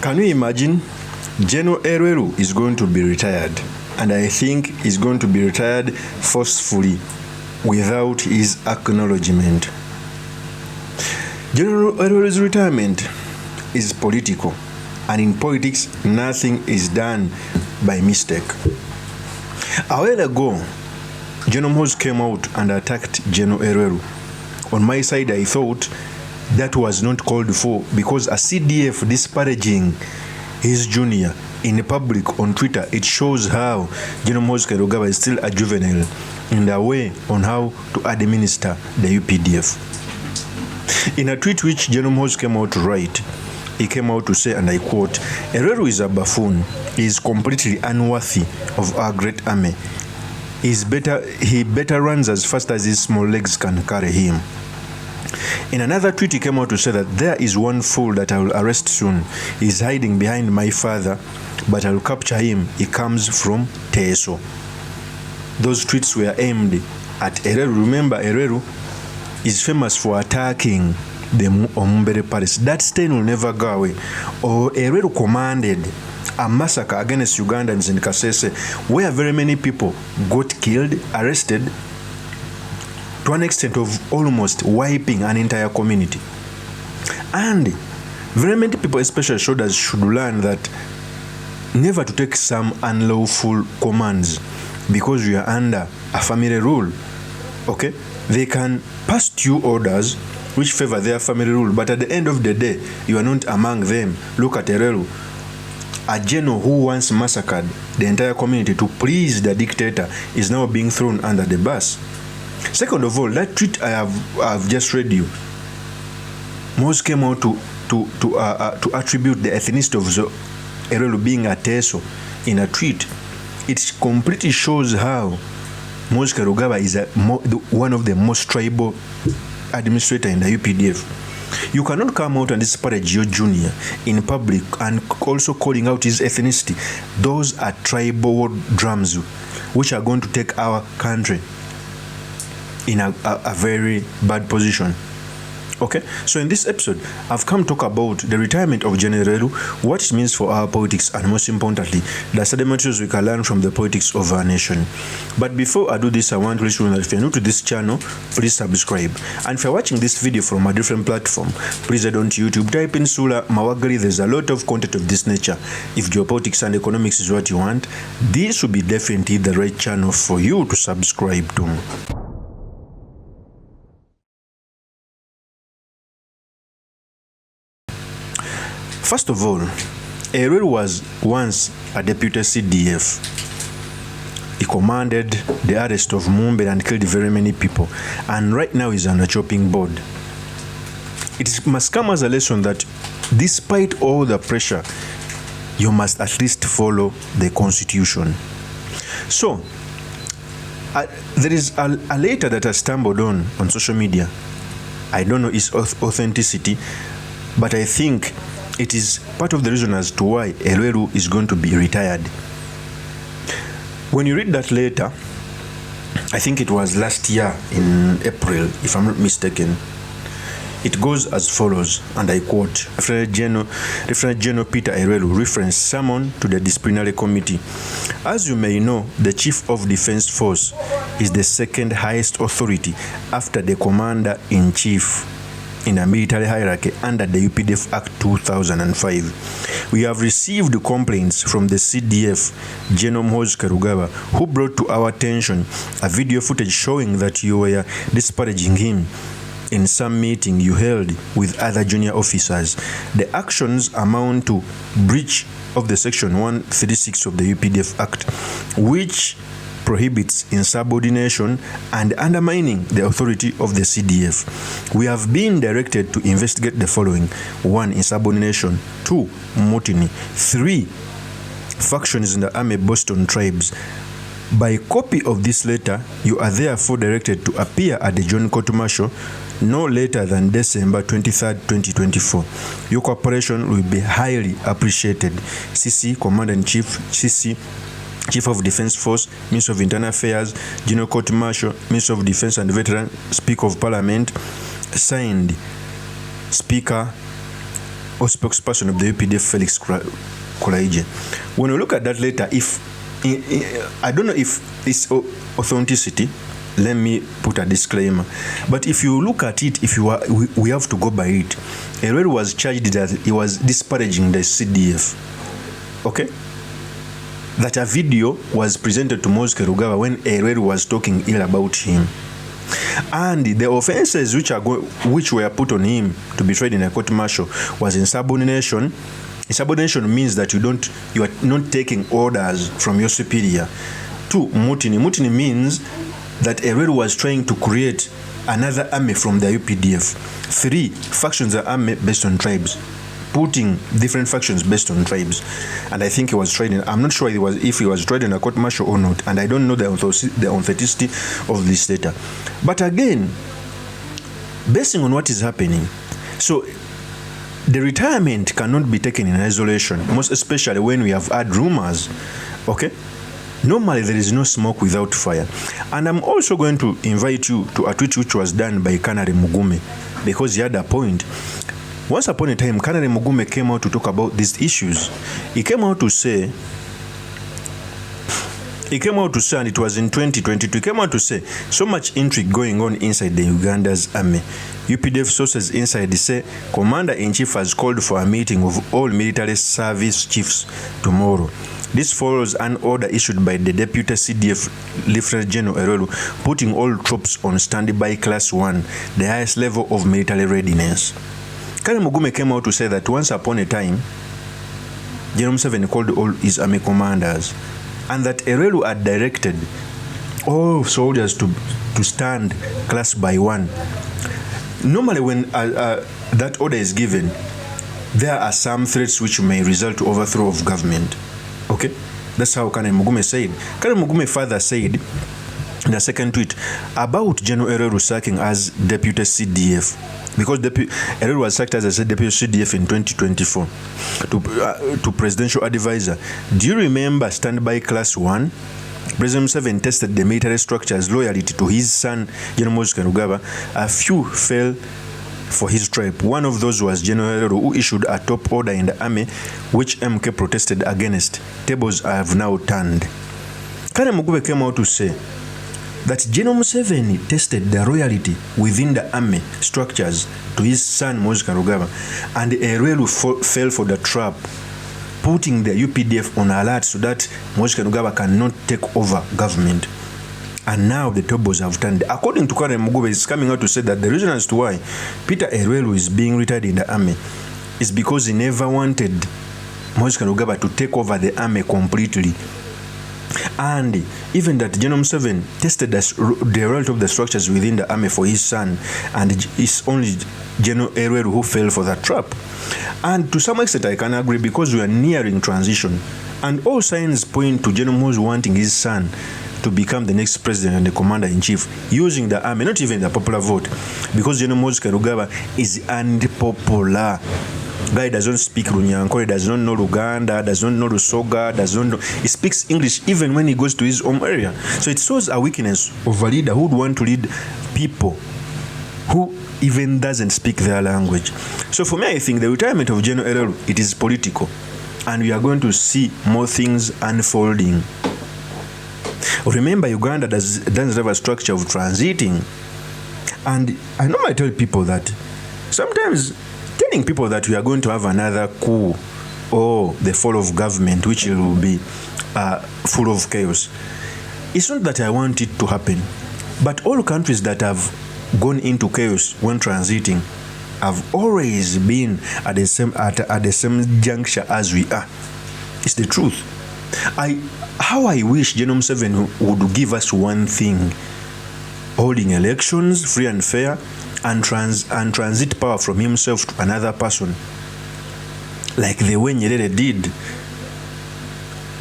Can you imagine? General ELWELU is going to be retired, and I think he's going to be retired forcefully without his acknowledgement. General ELWELU's retirement is political, and in politics, nothing is done by mistake. A while ago, General MUHOOZI came out and attacked General ELWELU. On my side, I thought that was not called for because a CDF disparaging his junior in public on Twitter, it shows how General MUHOOZI Kainurugaba is still a juvenile in the way on how to administer the UPDF. In a tweet which General MUHOOZI came out to write, he came out to say, and I quote, "ELWELU is a buffoon. He is completely unworthy of our great army. He better runs as fast as his small legs can carry him." In another tweet, he came out to say that there is one fool that I will arrest soon. He is hiding behind my father, but I will capture him. He comes from Teso. Those tweets were aimed at ELWELU. Remember, ELWELU is famous for attacking the Omumbere Palace. That stain will never go away. ELWELU commanded a massacre against Ugandans in Kasese, where very many people got killed, arrested, to an extent of almost wiping an entire community. And very many people, especially shoulders, should learn that never to take some unlawful commands because you are under a family rule. Okay? They can pass to you orders which favor their family rule, but at the end of the day, you are not among them. Look at ELWELU, a general who once massacred the entire community to please the dictator is now being thrown under the bus. Second of all, that tweet I have just read you, MUHOOZI came out to attribute the ethnicity of ELWELU being a Teso in a tweet. It completely shows how MUHOOZI Kainurugaba is one of the most tribal administrators in the UPDF. You cannot come out and disparage your junior in public and also calling out his ethnicity. Those are tribal drums which are going to take our country in a very bad position. Okay, so in this episode, I've come to talk about the retirement of General ELWELU, what it means for our politics, and most importantly, the sedimentaries we can learn from the politics of our nation. But before I do this, I want to let you know that if you're new to this channel, please subscribe. And if you're watching this video from a different platform, please head on to YouTube, type in Sula Mawagari. There's a lot of content of this nature. If geopolitics and economics is what you want, this will be definitely the right channel for you to subscribe to. First of all, ELWELU was once a deputy CDF. He commanded the arrest of Mumbere and killed very many people, and right now he's on a chopping board. It must come as a lesson that despite all the pressure, you must at least follow the constitution. So, there is a letter that I stumbled on social media. I don't know its authenticity, but I think it is part of the reason as to why ELWELU is going to be retired. When you read that letter, I think it was last year in April, if I'm not mistaken, it goes as follows, and I quote, Referent General Peter ELWELU reference summon to the Disciplinary Committee. As you may know, the Chief of Defense Force is the second highest authority after the Commander-in-Chief in a military hierarchy under the UPDF Act 2005. We have received complaints from the CDF General MUHOOZI Kainurugaba, who brought to our attention a video footage showing that you were disparaging him in some meeting you held with other junior officers. The actions amount to breach of the Section 136 of the UPDF Act, which prohibits insubordination and undermining the authority of the CDF. We have been directed to investigate the following: 1. Insubordination. 2. Mutiny. 3. Factions in the Army Boston tribes. By copy of this letter, you are therefore directed to appear at the Joint Court Martial no later than December 23rd, 2024. Your cooperation will be highly appreciated. CC, Commander-in-Chief, CC, Chief of Defense Force, Minister of Internal Affairs, General Court Martial, Minister of Defense and Veteran, Speaker of Parliament. Signed, Speaker or spokesperson of the UPDF, Felix Kulaije. When we look at that letter, I don't know if it's authenticity. Let me put a disclaimer. But if you look at it, we have to go by it. ELWELU was charged that he was disparaging the CDF. Okay? That a video was presented to MUHOOZI Kainerugaba when ELWELU was talking ill about him. And the offenses which were put on him to be tried in a court martial was insubordination. Insubordination means that you are not taking orders from your superior. 2, mutiny. Mutiny means that ELWELU was trying to create another army from the UPDF. 3, factions are army based on tribes, putting different factions based on tribes. And I think he was tried I'm not sure if he was tried in a court martial or not, and I don't know the authenticity of this letter. But again, basing on what is happening, so the retirement cannot be taken in isolation, most especially when we have had rumors. Okay? Normally, there is no smoke without fire. And I'm also going to invite you to a tweet which was done by Kanare Mugume, because he had a point. Once upon a time, Kanare Mugume came out to talk about these issues. He came out to say, and it was in 2022, he came out to say, so much intrigue going on inside the Uganda's army. UPDF sources inside say, Commander-in-Chief has called for a meeting of all military service chiefs tomorrow. This follows an order issued by the Deputy CDF Lieutenant General ELWELU, putting all troops on standby class 1, the highest level of military readiness. Kanare Mugume came out to say that once upon a time, General Museveni called all his army commanders, and that ELWELU had directed all soldiers to stand class by 1. Normally when that order is given, there are some threats which may result to overthrow of government. Okay? That's how Kanare Mugume said. Kanare Mugume further said in the second tweet about General ELWELU sacking as Deputy CDF, because ELWELU was sacked as a Deputy CDF in 2024 to Presidential Advisor. Do you remember standby class 1? President Museveni tested the military structure's loyalty to his son, General MUHOOZI Kainerugaba. A few fell for his tribe. One of those was General ELWELU, who issued a top order in the army, which MK protested against. Tables have now turned. Kanare Mugume came out to say that General Museveni tested the loyalty within the army structures to his son, MUHOOZI Kainerugaba, and ELWELU fell for the trap, putting the UPDF on alert so that MUHOOZI Kainerugaba cannot take over government. And now the tables have turned. According to Kanare Mugume, is coming out to say that the reason as to why Peter ELWELU is being retired in the army is because he never wanted MUHOOZI Kainerugaba to take over the army completely. And even that General Museveni tested the royalty of the structures within the army for his son, and it's only General ELWELU who fell for that trap. And to some extent I can agree, because we are nearing transition, and all signs point to General MUHOOZI wanting his son to become the next president and the commander-in-chief, using the army, not even the popular vote, because General MUHOOZI Kainerugaba is unpopular. Guy doesn't speak Runyankore, does not know Luganda, does not know Lusoga, does not know. He speaks English even when he goes to his home area. So it shows a weakness of a leader who would want to lead people who even doesn't speak their language. So for me, I think the retirement of General ELWELU, it is political, and we are going to see more things unfolding. Remember, Uganda doesn't have a structure of transiting. And I normally tell people that sometimes telling people that we are going to have another coup or the fall of government, which will be full of chaos, it's not that I want it to happen. But all countries that have gone into chaos when transiting have always been at the same juncture as we are. It's the truth. How I wish General Museveni would give us one thing: holding elections free and fair, and transit power from himself to another person, like the way Nyerere did,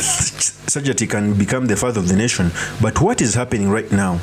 such that he can become the father of the nation. But what is happening right now,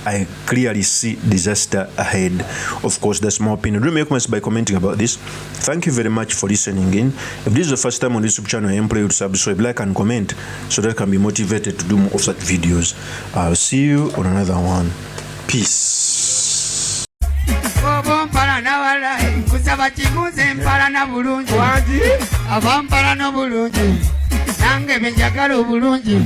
I clearly see disaster ahead. Of course, that's my opinion. Do make comments by commenting about this. Thank you very much for listening in. If this is the first time on this YouTube channel, I implore you to subscribe, like, and comment so that I can be motivated to do more of such videos. I'll see you on another one. Peace. abakimuze mpalana bulungi abampalana bulungi nange benjagala obulungi